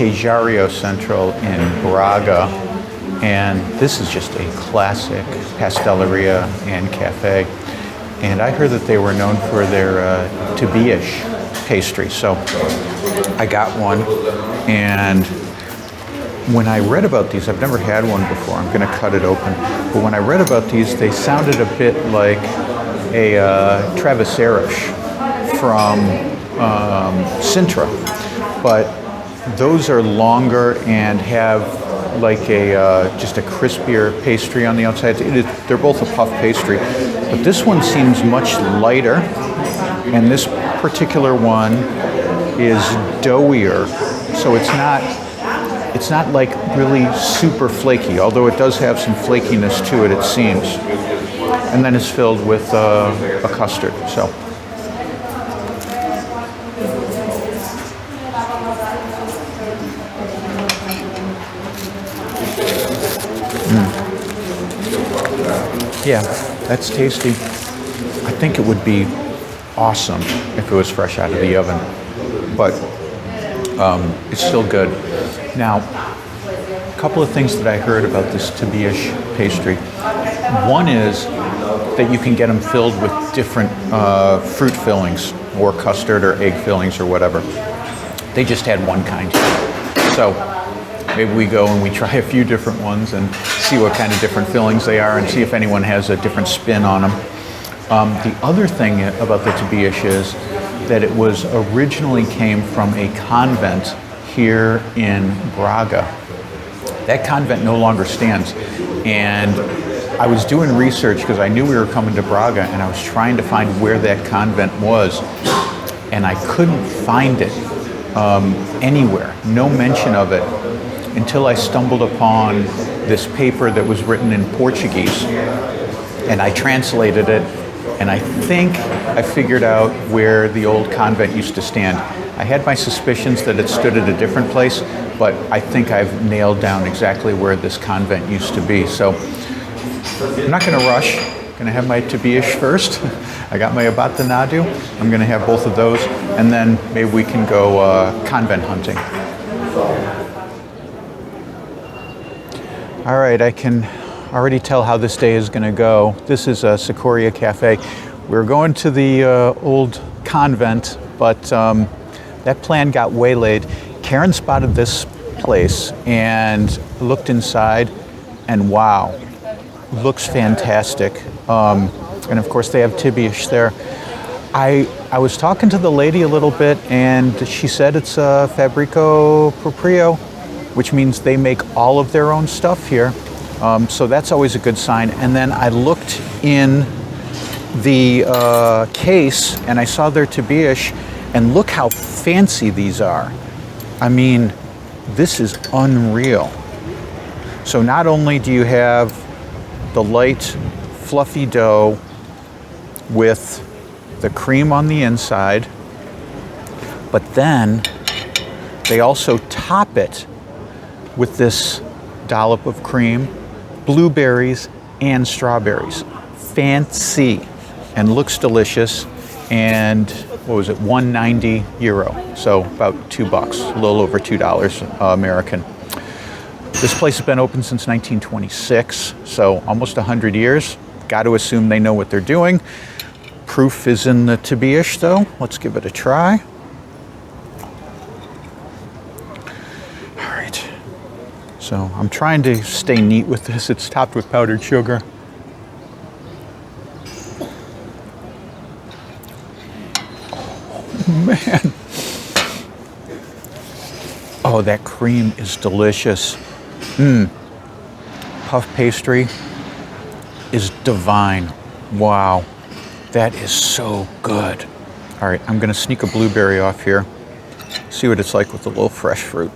Tejario Central in Braga, and this is just a classic pasteleria and cafe. And I heard that they were known for their viewish pastry, so I got one. And when I read about these, I've never had one before. I'm going to cut it open. But when I read about these, they sounded a bit like a travesseros from Sintra, but those are longer and have like just a crispier pastry on the outside. They're both a puff pastry, but this one seems much lighter, and this particular one is doughier, so it's not like really super flaky, although it does have some flakiness to it, it seems. And then it's filled with a custard. So. Yeah, that's tasty. I think it would be awesome if it was fresh out of the oven, but it's still good. Now, a couple of things that I heard about this viewish pastry. One is that you can get them filled with different fruit fillings or custard or egg fillings or whatever. They just had one kind here. So maybe we go and we try a few different ones and see what kind of different fillings they are and see if anyone has a different spin on them. The other thing about the viewish is that it was originally came from a convent here in Braga. That convent no longer stands, and I was doing research because I knew we were coming to Braga, and I was trying to find where that convent was, and I couldn't find it anywhere, no mention of it, until I stumbled upon this paper that was written in Portuguese, and I translated it, and I think I figured out where the old convent used to stand. I had my suspicions that it stood at a different place, but I think I've nailed down exactly where this convent used to be. So I'm not going to rush. I'm going to have my viewish first. I got my abatanado. I'm going to have both of those, and then maybe we can go convent hunting. All right, I can already tell how this day is going to go. This is a Secoria Cafe. We're going to the old convent, but that plan got waylaid. Karen spotted this place and looked inside, and wow, looks fantastic. And of course they have viewish there. I was talking to the lady a little bit, and she said it's Fabrico Proprio, which means they make all of their own stuff here. So that's always a good sign. And then I looked in the case and I saw their viewish, and look how fancy these are. I mean, this is unreal. So not only do you have the light, fluffy dough with the cream on the inside, but then they also top it with this dollop of cream, blueberries and strawberries. Fancy, and looks delicious. And what was it, €1.90, so about $2, a little over $2 American. This place has been open since 1926, so almost 100 years. Got to assume they know what they're doing. Proof is in the viewish though. Let's give it a try. All right. So I'm trying to stay neat with this. It's topped with powdered sugar. Man. Oh, that cream is delicious. Puff pastry is divine. Wow. That is so good. All right, I'm gonna sneak a blueberry off here. See what it's like with a little fresh fruit.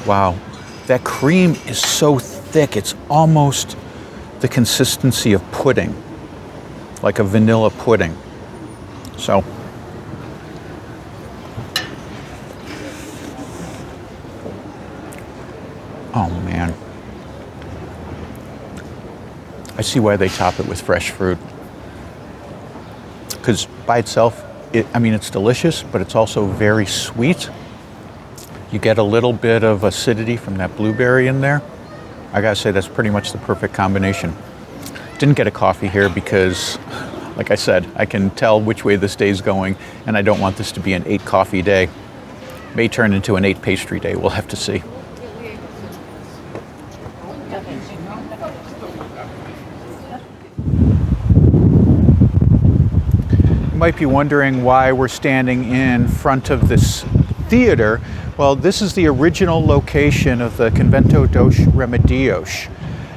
Wow, that cream is so thick, it's almost the consistency of pudding, like a vanilla pudding. So, oh man. I see why they top it with fresh fruit. Because by itself, it's delicious, but it's also very sweet. You get a little bit of acidity from that blueberry in there. I gotta say, that's pretty much the perfect combination. Didn't get a coffee here because, like I said, I can tell which way this day's going, and I don't want this to be an 8 coffee day. May turn into an 8 pastry day, we'll have to see. You might be wondering why we're standing in front of this theater. Well, this is the original location of the Convento dos Remedios.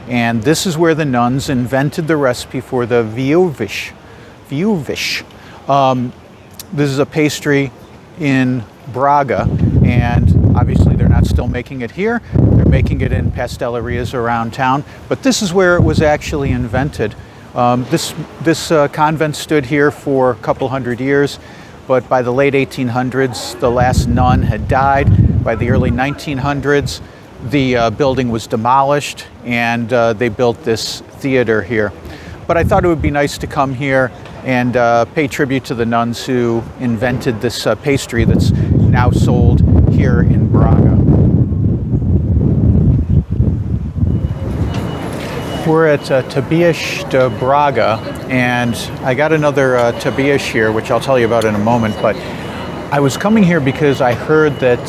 And this is where the nuns invented the recipe for the viewish. This is a pastry in Braga, and obviously they're not still making it here. They're making it in pastelerias around town, but this is where it was actually invented. This convent stood here for a couple hundred years, but by the late 1800s, the last nun had died. By the early 1900s, the building was demolished, and they built this theater here. But I thought it would be nice to come here and pay tribute to the nuns who invented this pastry that's now sold here in Braga. We're at Tabias de Braga, and I got another Tabias here, which I'll tell you about in a moment, but I was coming here because I heard that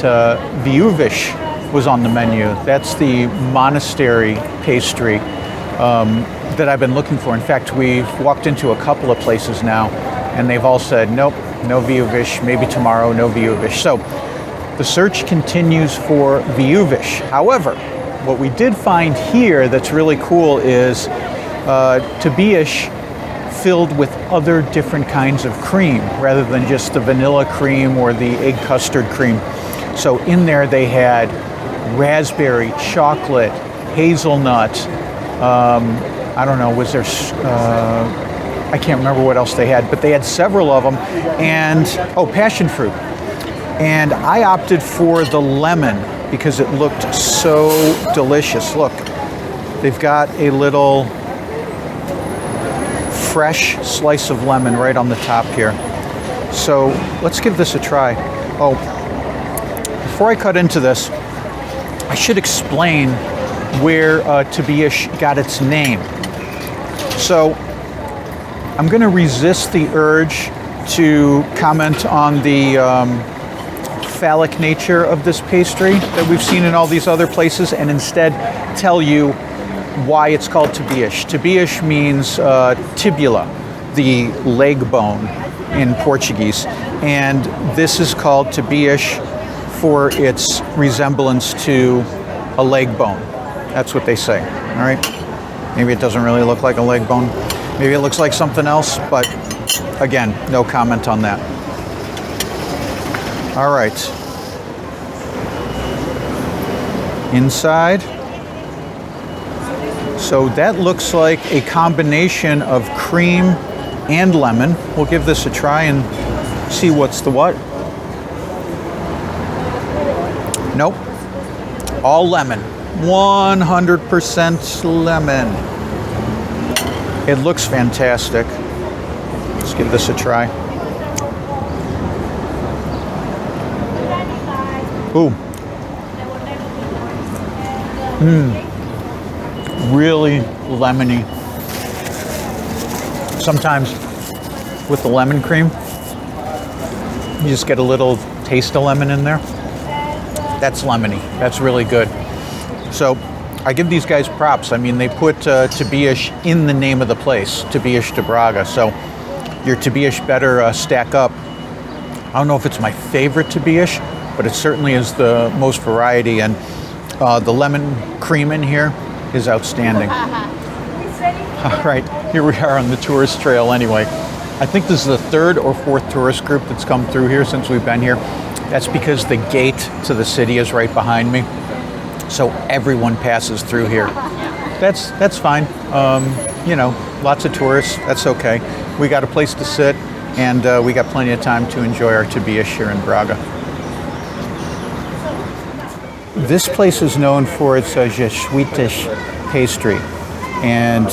viewish was on the menu. That's the monastery pastry that I've been looking for. In fact, we've walked into a couple of places now, and they've all said, nope, no viewish, maybe tomorrow, no viewish. So the search continues for viewish. However, what we did find here that's really cool is Tabias filled with other different kinds of cream rather than just the vanilla cream or the egg custard cream. So in there they had raspberry, chocolate, hazelnut, I don't know, was there, I can't remember what else they had, but they had several of them, and, oh, passion fruit. And I opted for the lemon because it looked so delicious. Look, they've got a little fresh slice of lemon right on the top here. So let's give this a try. Oh, before I cut into this, I should explain where Tabias got its name. So I'm going to resist the urge to comment on the phallic nature of this pastry that we've seen in all these other places, and instead tell you why it's called Tabias. Tabias means tibula, the leg bone in Portuguese, and this is called Tabias for its resemblance to a leg bone. That's what they say, all right? Maybe it doesn't really look like a leg bone. Maybe it looks like something else, but again, no comment on that. All right. Inside. So that looks like a combination of cream and lemon. We'll give this a try and see what's the what. Nope. All lemon. 100% lemon. It looks fantastic. Let's give this a try. Ooh. Really lemony. Sometimes with the lemon cream, you just get a little taste of lemon in there. That's lemony. That's really good. So I give these guys props. I mean, they put Tabias in the name of the place, Tabias de Braga. So your Tabias better stack up. I don't know if it's my favorite Tabias, but it certainly is the most variety, and the lemon cream in here is outstanding. All right, here we are on the tourist trail anyway. I think this is the 3rd or 4th tourist group that's come through here since we've been here. That's because the gate to the city is right behind me. So everyone passes through here. That's fine. You know, lots of tourists, that's okay. We got a place to sit, and we got plenty of time to enjoy our Tabias here in Braga. This place is known for its jesuitish pastry, and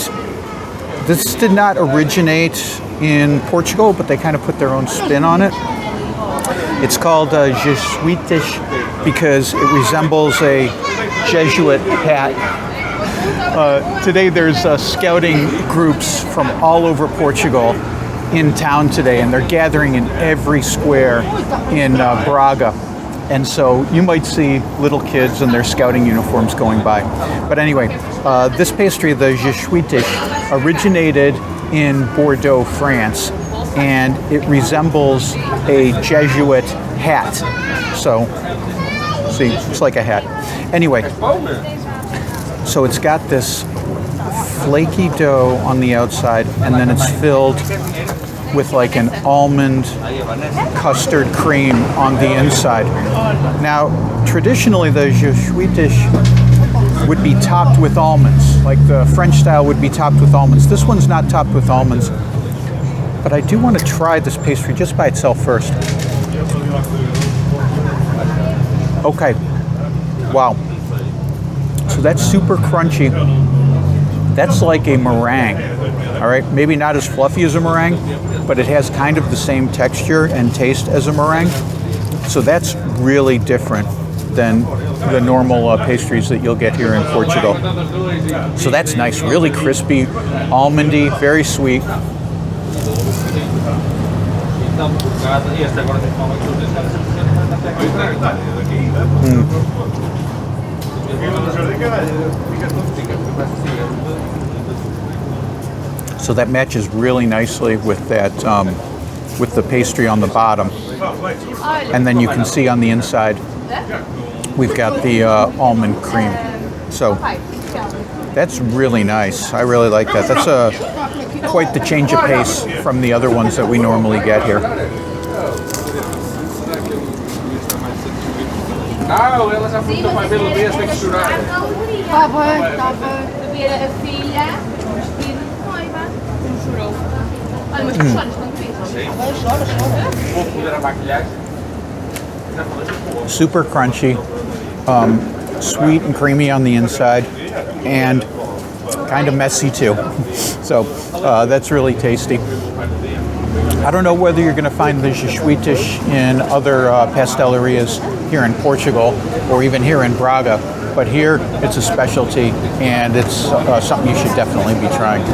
this did not originate in Portugal, but they kind of put their own spin on it. It's called jesuitish because it resembles a Jesuit hat. Today there's scouting groups from all over Portugal in town today, and they're gathering in every square in Braga. And so you might see little kids in their scouting uniforms going by. But anyway, this pastry, the jesuitish, originated in Bordeaux, France, and it resembles a Jesuit hat. So, see, it's like a hat. Anyway, so it's got this flaky dough on the outside, and then it's filled with like an almond custard cream on the inside. Now, traditionally the jesuitish would be topped with almonds, like the French style would be topped with almonds. This one's not topped with almonds, but I do want to try this pastry just by itself first. Okay, wow. So that's super crunchy. That's like a meringue, all right? Maybe not as fluffy as a meringue, but it has kind of the same texture and taste as a meringue. So that's really different than the normal pastries that you'll get here in Portugal. So that's nice, really crispy, almondy, very sweet. So that matches really nicely with that, with the pastry on the bottom. And then you can see on the inside, we've got the almond cream. So that's really nice. I really like that. That's quite the change of pace from the other ones that we normally get here. Super crunchy, sweet and creamy on the inside, and kind of messy too. So that's really tasty. I don't know whether you're going to find the jesuitish in other pastelerias here in Portugal or even here in Braga, but here it's a specialty, and it's something you should definitely be trying.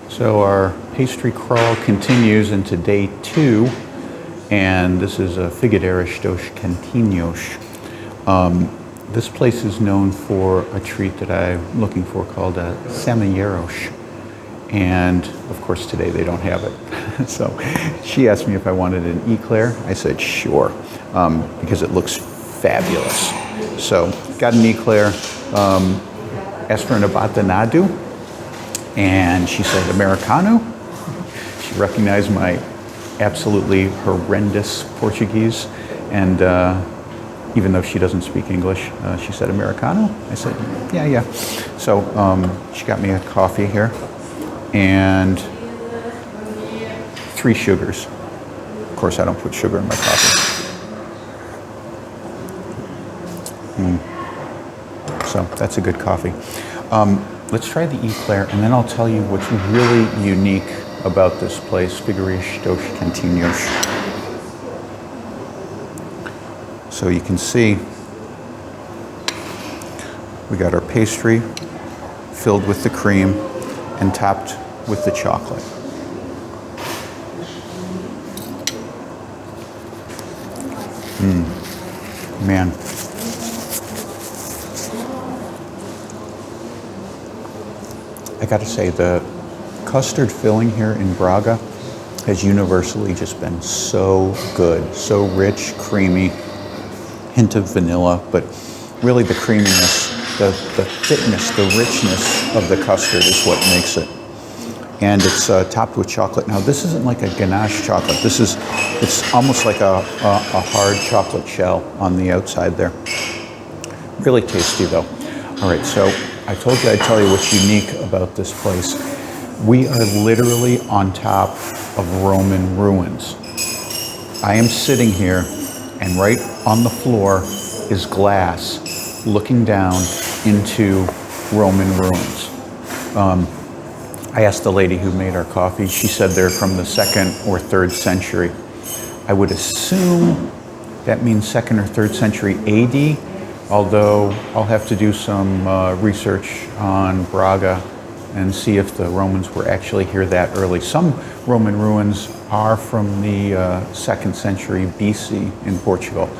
So our pastry crawl continues into day 2, and this is a Figueiras dos Cantinhos. This place is known for a treat that I'm looking for called a semilleros, and of course today they don't have it. So she asked me if I wanted an eclair. I said sure, because it looks fabulous. So got an eclair, asked for an abatanado, and she said Americano. She recognized my absolutely horrendous Portuguese, and even though she doesn't speak English, she said Americano. I said, yeah. So she got me a coffee here, and 3 sugars. Of course, I don't put sugar in my coffee. So that's a good coffee. Let's try the eclair, and then I'll tell you what's really unique about this place, Figueiras dos Cantinhos. So you can see we got our pastry filled with the cream and topped with the chocolate. Man. I gotta say, the custard filling here in Braga has universally just been so good, so rich, creamy, hint of vanilla, but really the creaminess, the thickness, the richness of the custard is what makes it. And it's topped with chocolate. Now this isn't like a ganache chocolate. It's almost like a hard chocolate shell on the outside there. Really tasty though. All right, so I told you I'd tell you what's unique about this place. We are literally on top of Roman ruins. I am sitting here, and right on the floor is glass looking down into Roman ruins. I asked the lady who made our coffee. She said they're from the 2nd or 3rd century. I would assume that means 2nd or 3rd century AD, although I'll have to do some research on Braga and see if the Romans were actually here that early. Some Roman ruins are from the 2nd century BC in Portugal.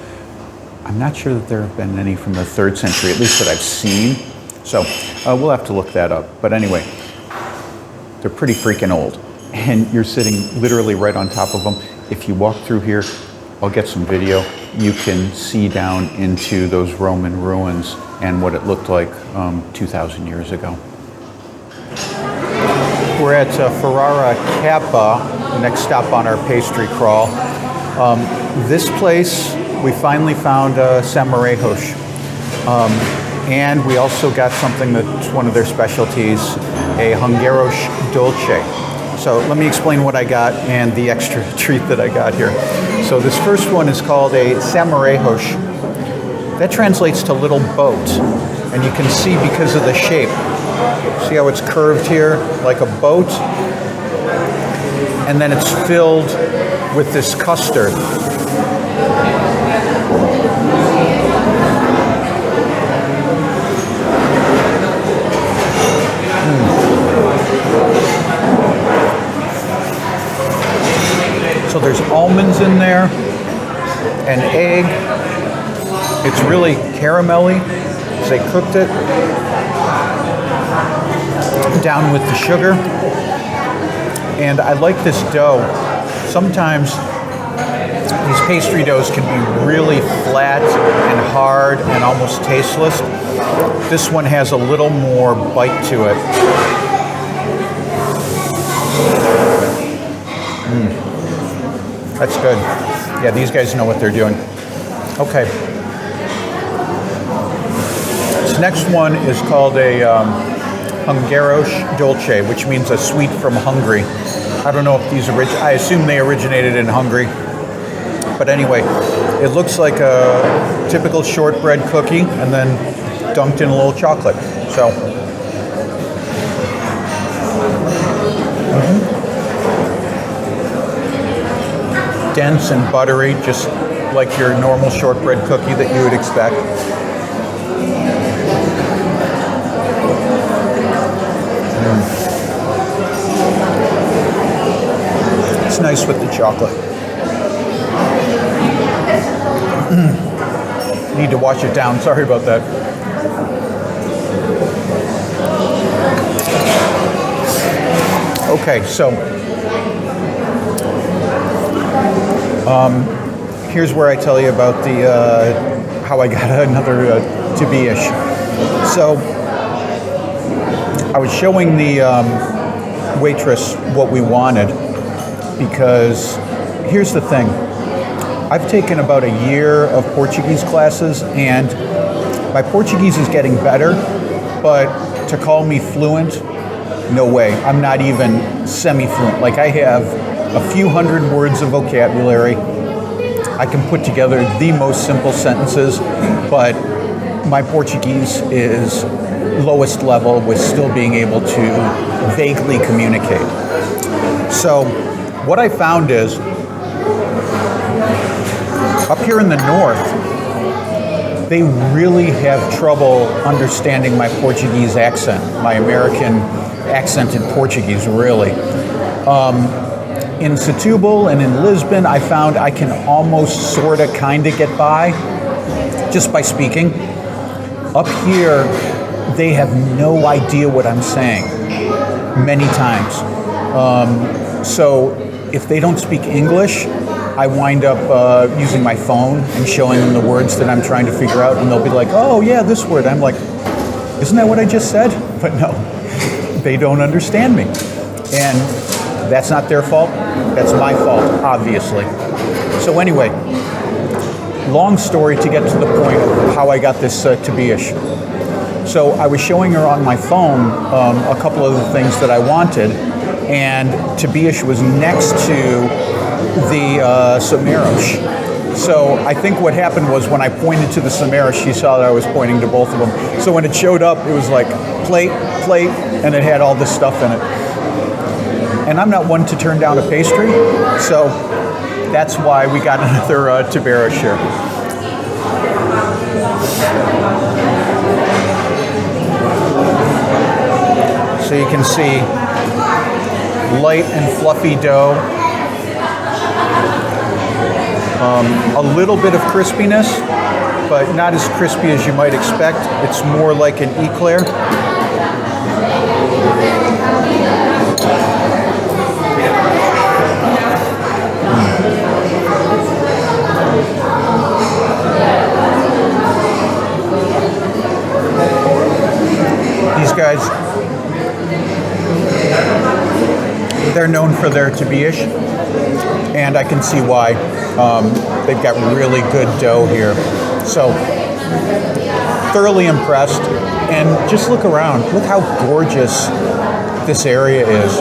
I'm not sure that there have been any from the 3rd century, at least that I've seen. So we'll have to look that up. But anyway, they're pretty freaking old. And you're sitting literally right on top of them. If you walk through here, I'll get some video. You can see down into those Roman ruins and what it looked like 2,000 years ago. We're at Ferrara Kappa, next stop on our pastry crawl. This place, we finally found Samarejos. And we also got something that's one of their specialties, a Hungaros dolce. So let me explain what I got and the extra treat that I got here. So this first one is called a Samarejos. That translates to little boat. And you can see because of the shape. See how it's curved here like a boat? And then it's filled with this custard. So there's almonds in there, and egg. It's really caramelly, as they cooked it. Down with the sugar. And I like this dough. Sometimes these pastry doughs can be really flat and hard and almost tasteless. This one has a little more bite to it. That's good. Yeah, these guys know what they're doing. Okay. This next one is called a Hungaros dolce, which means a sweet from Hungary. I don't know if these I assume they originated in Hungary. But anyway, it looks like a typical shortbread cookie and then dunked in a little chocolate. So. Dense and buttery, just like your normal shortbread cookie that you would expect. It's nice with the chocolate. Need to wash it down, sorry about that. Okay, so here's where I tell you about the how I got another viewish. So I was showing the waitress what we wanted because here's the thing. I've taken about a year of Portuguese classes and my Portuguese is getting better, but to call me fluent, no way. I'm not even semi-fluent. Like I have a few hundred words of vocabulary. I can put together the most simple sentences, but my Portuguese is lowest level with still being able to vaguely communicate. So what I found is, up here in the north, they really have trouble understanding my Portuguese accent, my American accent in Portuguese, really. In Setúbal and in Lisbon, I found I can almost sorta kinda get by just by speaking. Up here, they have no idea what I'm saying many times. So if they don't speak English, I wind up using my phone and showing them the words that I'm trying to figure out, and they'll be like, oh yeah, this word. I'm like, isn't that what I just said? But no, they don't understand me. And that's not their fault, that's my fault, obviously. So anyway, long story to get to the point of how I got this viewish. So I was showing her on my phone a couple of the things that I wanted, and viewish was next to the Samarejos. So I think what happened was when I pointed to the Samarejos, she saw that I was pointing to both of them. So when it showed up, it was like plate, plate, and it had all this stuff in it. And I'm not one to turn down a pastry, so that's why we got another Tiberish here. So you can see light and fluffy dough. A little bit of crispiness, but not as crispy as you might expect. It's more like an eclair. These guys, they're known for their tabiish, and I can see why. They've got really good dough here. So, thoroughly impressed. And just look around. Look how gorgeous this area is.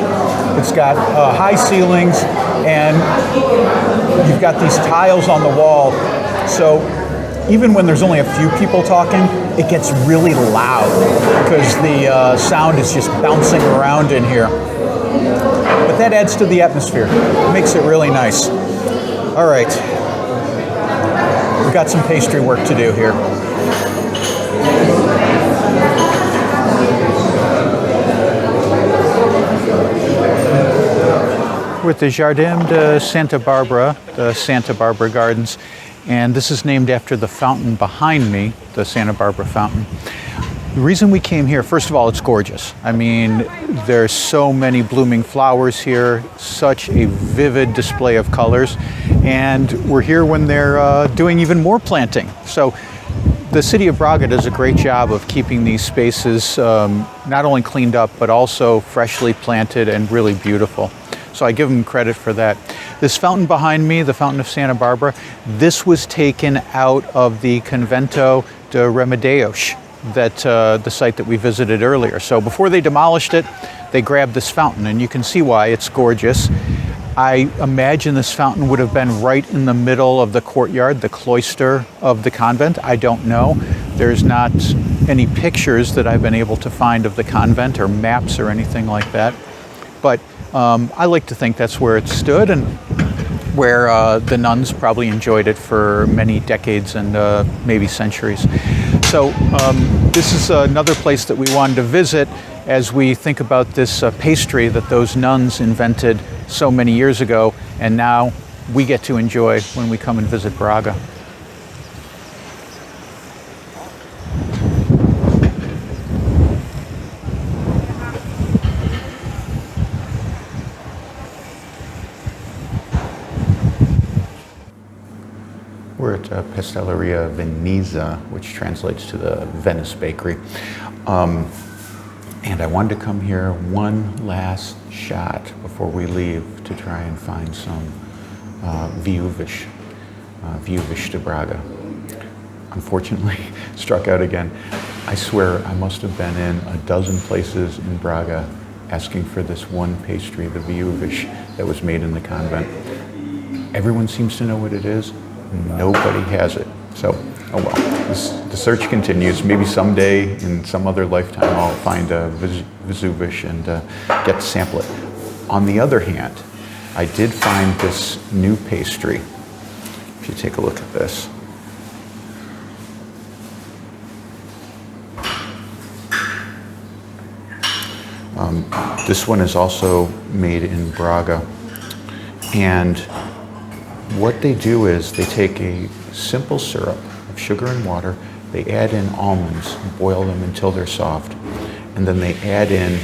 It's got high ceilings, and you've got these tiles on the wall. So, even when there's only a few people talking, it gets really loud because the sound is just bouncing around in here. But that adds to the atmosphere. It makes it really nice. All right. We've got some pastry work to do here. We're at the Jardin de Santa Barbara, the Santa Barbara Gardens, and this is named after the fountain behind me, the Santa Barbara Fountain. The reason we came here, first of all, it's gorgeous. I mean, there's so many blooming flowers here, such a vivid display of colors, and we're here when they're doing even more planting. So the city of Braga does a great job of keeping these spaces not only cleaned up, but also freshly planted and really beautiful. So I give them credit for that. This fountain behind me, the Fountain of Santa Barbara, this was taken out of the Convento de Remedios, that the site that we visited earlier. So before they demolished it, they grabbed this fountain, and you can see why it's gorgeous. I imagine this fountain would have been right in the middle of the courtyard, the cloister of the convent. I don't know. There's not any pictures that I've been able to find of the convent or maps or anything like that. But I like to think that's where it stood and where the nuns probably enjoyed it for many decades and maybe centuries. So this is another place that we wanted to visit as we think about this pastry that those nuns invented so many years ago, and now we get to enjoy when we come and visit Braga. We're at Pastelleria Venezia, which translates to the Venice Bakery. And I wanted to come here one last shot before we leave to try and find some viewish to Braga. Unfortunately, struck out again. I swear I must have been in a dozen places in Braga asking for this one pastry, the viewish, that was made in the convent. Everyone seems to know what it is. Nobody has it. So, oh well, the search continues. Maybe someday in some other lifetime I'll find a Vesuvish and get to sample it. On the other hand, I did find this new pastry. If you take a look at this. This one is also made in Braga. And what they do is they take a simple syrup of sugar and water, they add in almonds, boil them until they're soft, and then they add in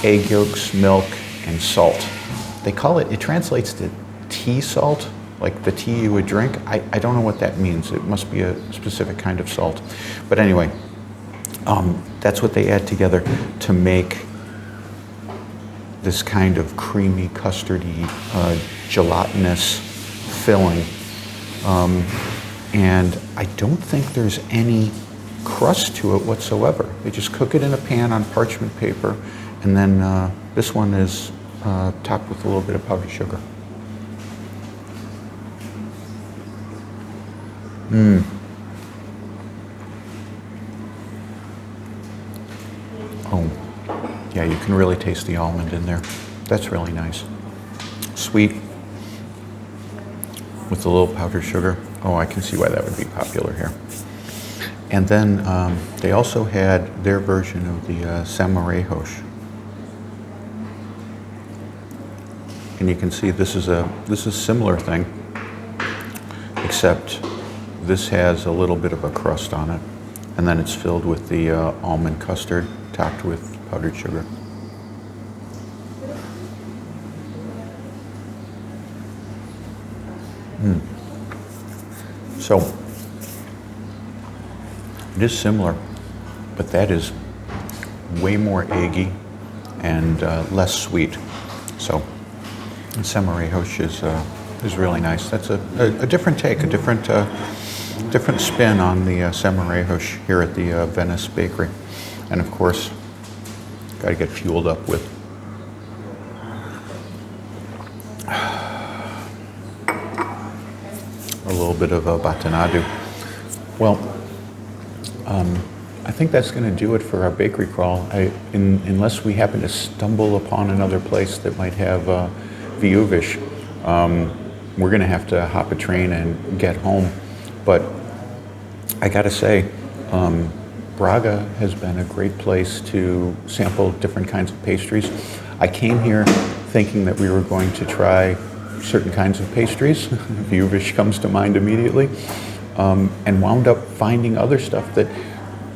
egg yolks, milk, and salt. They call it, it translates to tea salt, like the tea you would drink. I don't know what that means. It must be a specific kind of salt. But anyway, that's what they add together to make this kind of creamy, custardy, gelatinous filling. And I don't think there's any crust to it whatsoever. They just cook it in a pan on parchment paper, and then this one is topped with a little bit of powdered sugar. Oh, yeah, you can really taste the almond in there. That's really nice. Sweet with a little powdered sugar. Oh, I can see why that would be popular here. And then they also had their version of the samarejos. And you can see this is a similar thing, except this has a little bit of a crust on it, and then it's filled with the almond custard topped with powdered sugar. So it is similar, but that is way more eggy and less sweet. So samarejos is really nice. That's a different take, a different spin on the samarejos here at the Venice Bakery. And of course, got to get fueled up with a little bit of batanado. Well, I think that's going to do it for our bakery crawl. Unless we happen to stumble upon another place that might have viewish, we're going to have to hop a train and get home. But I got to say, Braga has been a great place to sample different kinds of pastries. I came here thinking that we were going to try certain kinds of pastries. Viewish comes to mind immediately. And wound up finding other stuff that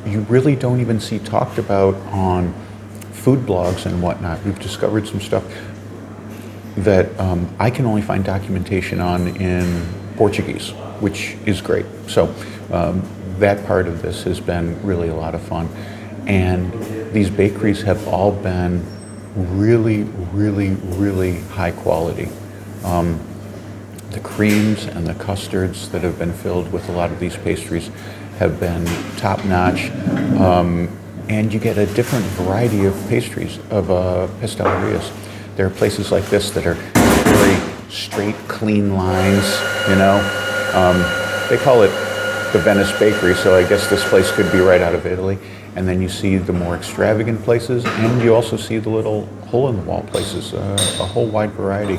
you really don't even see talked about on food blogs and whatnot. We've discovered some stuff that I can only find documentation on in Portuguese, which is great. So that part of this has been really a lot of fun. And these bakeries have all been really, really, really high quality. The creams and the custards that have been filled with a lot of these pastries have been top-notch, and you get a different variety of pastries, of pastelerias. There are places like this that are very straight, clean lines, you know. They call it the Venice Bakery, so I guess this place could be right out of Italy. And then you see the more extravagant places, and you also see the little hole-in-the-wall places, a whole wide variety.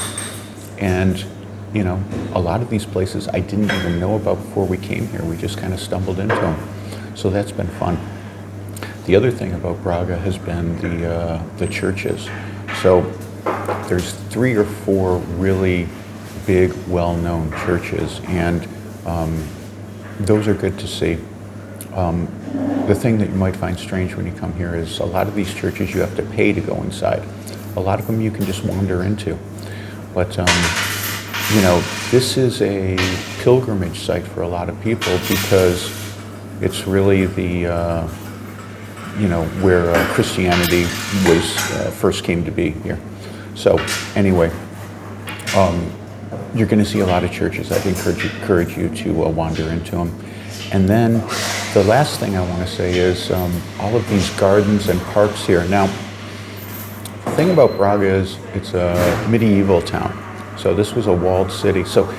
And you know, a lot of these places I didn't even know about before we came here. We just kind of stumbled into them. So that's been fun. The other thing about Braga has been the churches. So there's 3 or 4 really big, well-known churches, and those are good to see. The thing that you might find strange when you come here is a lot of these churches you have to pay to go inside. A lot of them you can just wander into. But you know, this is a pilgrimage site for a lot of people because it's really the, you know, where Christianity was first came to be here. So anyway, you're going to see a lot of churches. I'd encourage you to wander into them. And then the last thing I want to say is all of these gardens and parks here. Now, the thing about Braga is it's a medieval town. So this was a walled city. So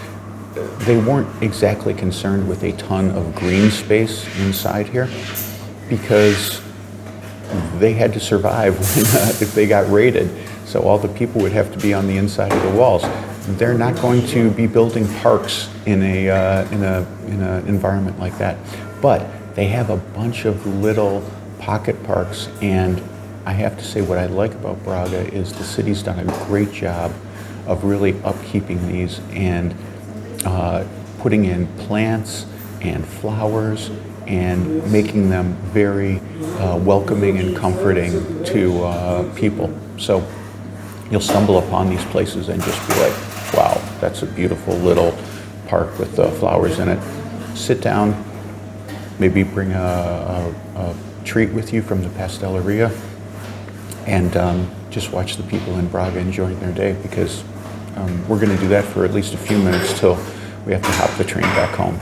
they weren't exactly concerned with a ton of green space inside here because they had to survive if they got raided. So all the people would have to be on the inside of the walls. They're not going to be building parks in an environment like that. But they have a bunch of little pocket parks, and I have to say what I like about Braga is the city's done a great job of really upkeeping these and putting in plants and flowers and making them very welcoming and comforting to people. So you'll stumble upon these places and just be like, wow, that's a beautiful little park with flowers in it. Sit down, maybe bring a treat with you from the pasteleria, and just watch the people in Braga enjoying their day, because we're going to do that for at least a few minutes till we have to hop the train back home.